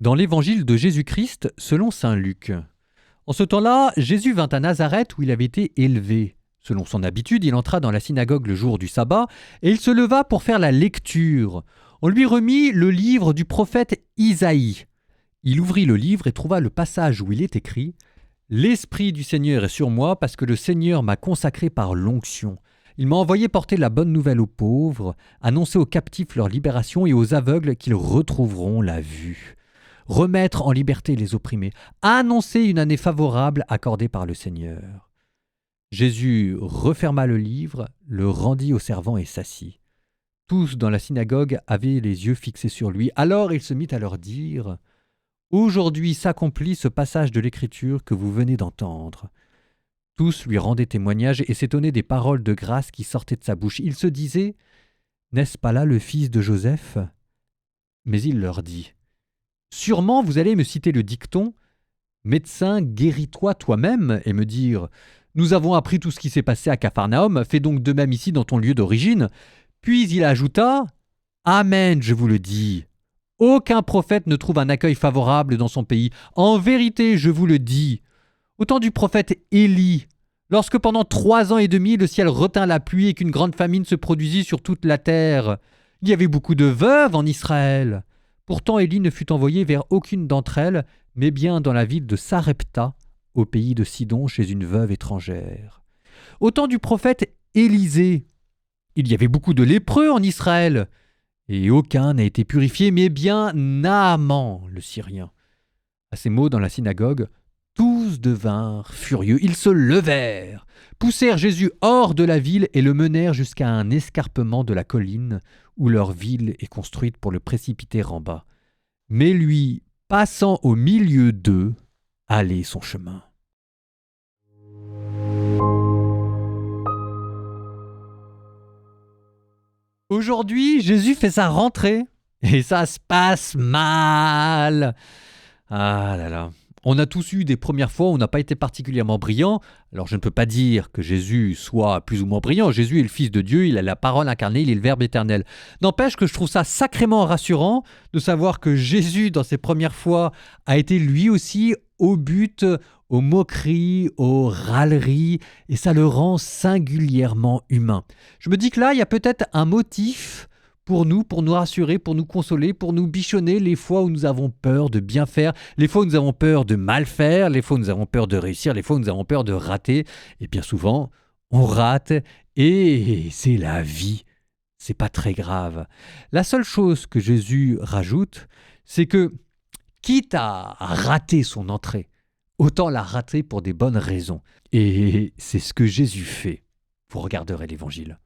Dans l'évangile de Jésus-Christ selon saint Luc. En ce temps-là, Jésus vint à Nazareth où il avait été élevé. Selon son habitude, il entra dans la synagogue le jour du sabbat et il se leva pour faire la lecture. On lui remit le livre du prophète Isaïe. Il ouvrit le livre et trouva le passage où il est écrit « L'Esprit du Seigneur est sur moi parce que le Seigneur m'a consacré par l'onction. Il m'a envoyé porter la bonne nouvelle aux pauvres, annoncer aux captifs leur libération et aux aveugles qu'ils retrouveront la vue. Remettre en liberté les opprimés, annoncer une année favorable accordée par le Seigneur. » Jésus referma le livre, le rendit au servant et s'assit. Tous dans la synagogue avaient les yeux fixés sur lui. Alors il se mit à leur dire « Aujourd'hui s'accomplit ce passage de l'Écriture que vous venez d'entendre. » Tous lui rendaient témoignage et s'étonnaient des paroles de grâce qui sortaient de sa bouche. Ils se disaient « N'est-ce pas là le fils de Joseph ?» Mais il leur dit « Sûrement vous allez me citer le dicton « Médecin, guéris-toi toi-même » et me dire « Nous avons appris tout ce qui s'est passé à Capharnaüm, fais donc de même ici dans ton lieu d'origine. » Puis il ajouta « Amen, je vous le dis. Aucun prophète ne trouve un accueil favorable dans son pays. En vérité, je vous le dis. Au temps du prophète Élie, lorsque pendant 3 ans et demi le ciel retint la pluie et qu'une grande famine se produisit sur toute la terre, il y avait beaucoup de veuves en Israël. Pourtant Élie ne fut envoyé vers aucune d'entre elles, mais bien dans la ville de Sarepta, au pays de Sidon, chez une veuve étrangère. Au temps du prophète Élisée, il y avait beaucoup de lépreux en Israël, et aucun n'a été purifié, mais bien Naaman, le Syrien. À ces mots dans la synagogue, tous devinrent furieux. Ils se levèrent, poussèrent Jésus hors de la ville et le menèrent jusqu'à un escarpement de la colline où leur ville est construite pour le précipiter en bas. Mais lui, passant au milieu d'eux, allait son chemin. Aujourd'hui, Jésus fait sa rentrée et ça se passe mal. Ah là là. On a tous eu des premières fois où on n'a pas été particulièrement brillant. Alors je ne peux pas dire que Jésus soit plus ou moins brillant. Jésus est le Fils de Dieu, il a la parole incarnée, il est le Verbe éternel. N'empêche que je trouve ça sacrément rassurant de savoir que Jésus, dans ses premières fois, a été lui aussi au but, aux moqueries, aux râleries, et ça le rend singulièrement humain. Je me dis que là, il y a peut-être un motif pour nous rassurer, pour nous consoler, pour nous bichonner les fois où nous avons peur de bien faire, les fois où nous avons peur de mal faire, les fois où nous avons peur de réussir, les fois où nous avons peur de rater. Et bien souvent, on rate et c'est la vie. C'est pas très grave. La seule chose que Jésus rajoute, c'est que, quitte à rater son entrée, autant la rater pour des bonnes raisons. Et c'est ce que Jésus fait. Vous regarderez l'Évangile.